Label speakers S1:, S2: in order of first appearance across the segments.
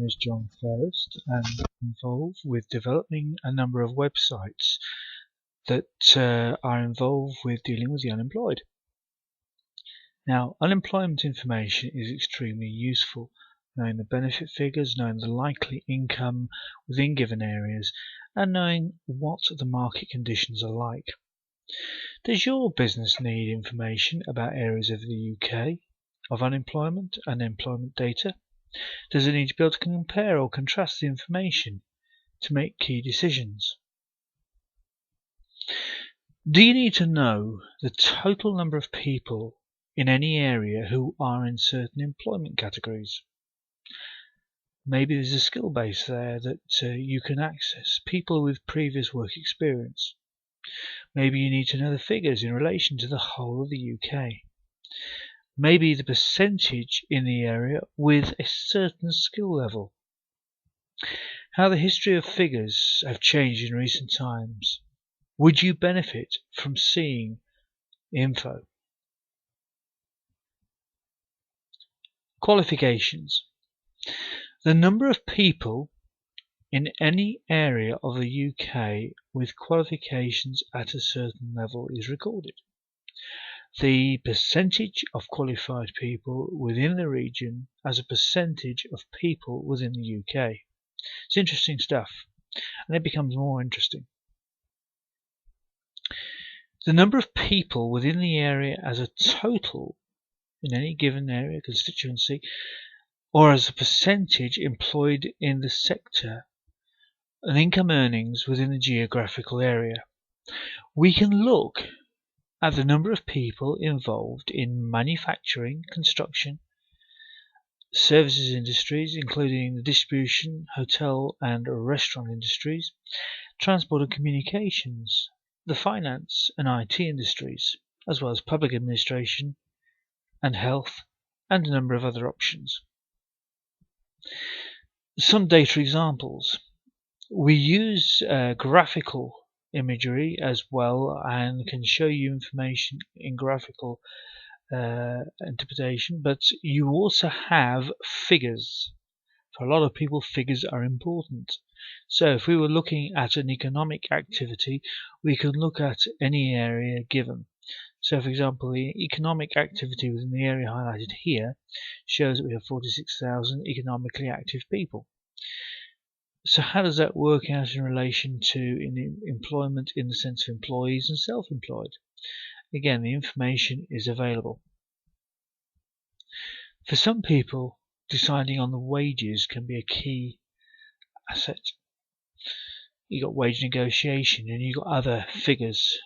S1: Is John Fairest and involved with developing a number of websites that are involved with dealing with the unemployed. Now, unemployment information is extremely useful, knowing the benefit figures, knowing the likely income within given areas, and knowing what the market conditions are like. Does your business need information about areas of the UK of unemployment and employment data? Does it need to be able to compare or contrast the information to make key decisions? Do you need to know the total number of people in any area who are in certain employment categories? Maybe there's a skill base there that you can access, people with previous work experience. Maybe you need to know the figures in relation to the whole of the UK. Maybe the percentage in the area with a certain skill level. How the history of figures have changed in recent times. Would you benefit from seeing info? Qualifications. The number of people in any area of the UK with qualifications at a certain level is recorded. The percentage of qualified people within the region as a percentage of people within the UK. It's interesting stuff, and it becomes more interesting. The number of people within the area as a total in any given area, constituency, or as a percentage employed in the sector and income earnings within the geographical area. We can look at the number of people involved in manufacturing, construction, services industries, including the distribution, hotel and restaurant industries, transport and communications, the finance and IT industries, as well as public administration and health, and a number of other options. Some data examples. We use graphical imagery as well and can show you information in graphical interpretation, but you also have figures. For a lot of people, figures are important. So if we were looking at an economic activity, we can look at any area given. So for example, the economic activity within the area highlighted here shows that we have 46,000 economically active people. So how does that work out in relation to employment in the sense of employees and self-employed? Again, the information is available. For some people, deciding on the wages can be a key asset. You've got wage negotiation and you've got other figures.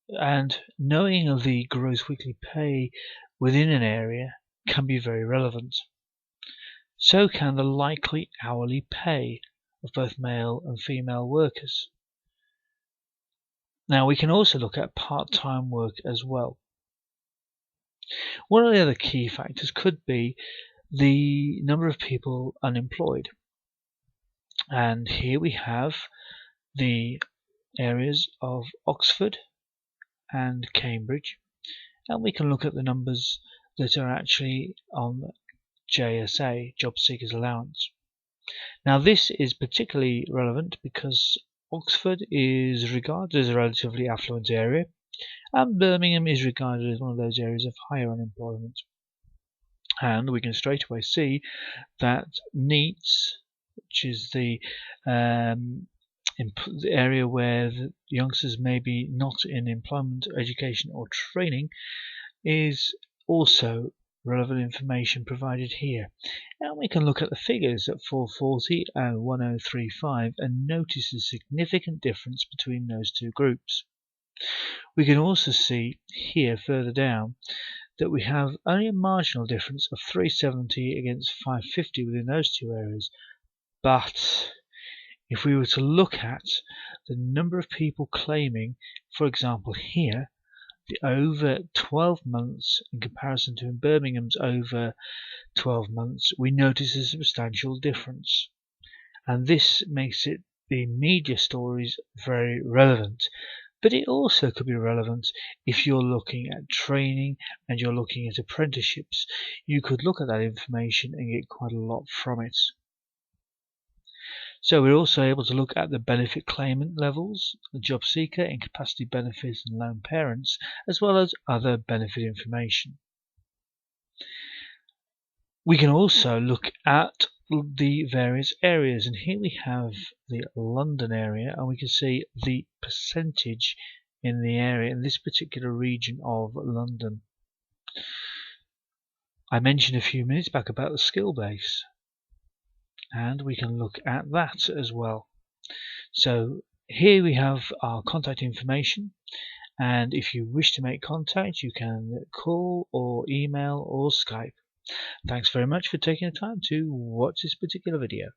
S1: And knowing the gross weekly pay within an area can be very relevant. So can the likely hourly pay of both male and female workers. Now we can also look at part-time work as well. One of the other key factors could be the number of people unemployed. And here we have the areas of Oxford and Cambridge, and we can look at the numbers that are actually on JSA, Job Seekers Allowance. Now this is particularly relevant because Oxford is regarded as a relatively affluent area, and Birmingham is regarded as one of those areas of higher unemployment. And we can straight away see that NEETs, which is the area where the youngsters may be not in employment, education or training, is also relevant information provided here. And we can look at the figures at 440 and 1035 and notice a significant difference between those two groups. We can also see here further down that we have only a marginal difference of 370 against 550 within those two areas. But if we were to look at the number of people claiming, for example here, the over 12 months in comparison to Birmingham's over 12 months, we notice a substantial difference. And this makes it the media stories very relevant. But it also could be relevant if you're looking at training and you're looking at apprenticeships. You could look at that information and get quite a lot from it. So we're also able to look at the benefit claimant levels, the job seeker, incapacity benefits and lone parents, as well as other benefit information. We can also look at the various areas, and here we have the London area, and we can see the percentage in the area in this particular region of London. I mentioned a few minutes back about the skill base, and we can look at that as well. So here we have our contact information, and if you wish to make contact, you can call or email or Skype. Thanks very much for taking the time to watch this particular video.